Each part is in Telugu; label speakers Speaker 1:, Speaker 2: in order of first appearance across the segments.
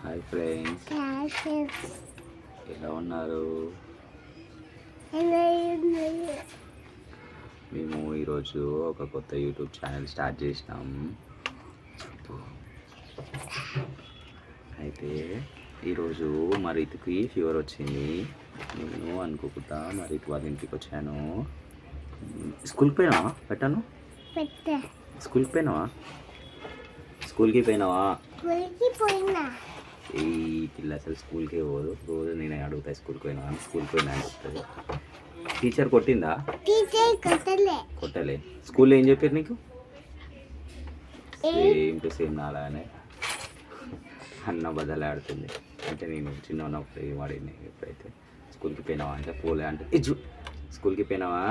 Speaker 1: హాయ్ ఫ్రెండ్స్, ఎలా ఉన్నారు? మేము ఈరోజు ఒక కొత్త యూట్యూబ్ ఛానల్ స్టార్ట్ చేసినాం. అయితే ఈరోజు మా రీతికి ఫీవర్ వచ్చింది. నేను అనుకోకుండా మా రీతి వాళ్ళ ఇంటికి వచ్చాను. స్కూల్కి పోయినావా? పెట్టాను. స్కూల్కి పోయినావా? స్కూల్కి పోయినా ఈ పిల్ల అసలు స్కూల్కే పోదు. రోజు నేను అడుగుతా స్కూల్కి పోయినా అని. స్కూల్కి పోయినా అని చెప్తుంది. టీచర్ కొట్టిందా? కొట్టలే. స్కూల్లో ఏం చెప్పారు నీకు? సేమ్ టు సేమ్ నాలానే అన్న బదలాడుతుంది. అంటే నేను చిన్న ఉన్నప్పుడు ఏం వాడిని. ఎప్పుడైతే స్కూల్కి పోయినావా అంటే పోలే అంటే స్కూల్కి పోయినావా?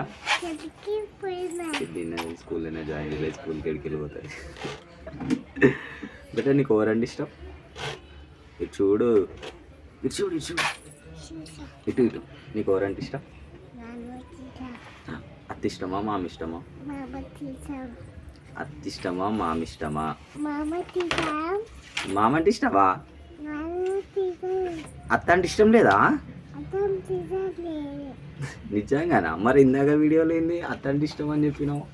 Speaker 1: స్కూల్లోనే జాయిన్ చేయలేదు. స్కూల్కి వెళ్ళిపోతుంది. బట్ నీకు ఎవరండి ఇష్టం? ఇటు చూడు, ఇటు చూడు, ఇటు చూడు, ఇటు ఇటు. నీకు ఎవరంటే ఇష్టం? అత్త ఇష్టమా, మామ ఇష్టమా? అత్త ఇష్టమా, మామ ఇష్టమా? మామ అంటే ఇష్టమా? అత్త అంటే ఇష్టం లేదా? నిజంగానా? మరి ఇందాక వీడియోలో ఏంది అత్త అంటే ఇష్టం అని చెప్పినావు?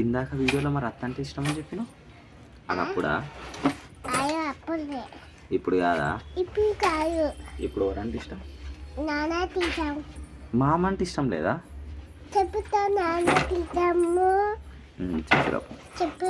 Speaker 1: ఇందాక వీడియోలో మరి అత్త అంటే ఇష్టం అని చెప్పినావు. అది అప్పుడా? ఇప్పుడు కాదా? ఇప్పుడు ఎవరంటే ఇష్టం? మామ అంటే ఇష్టం లేదా?
Speaker 2: చెప్తా.
Speaker 1: చెప్పు.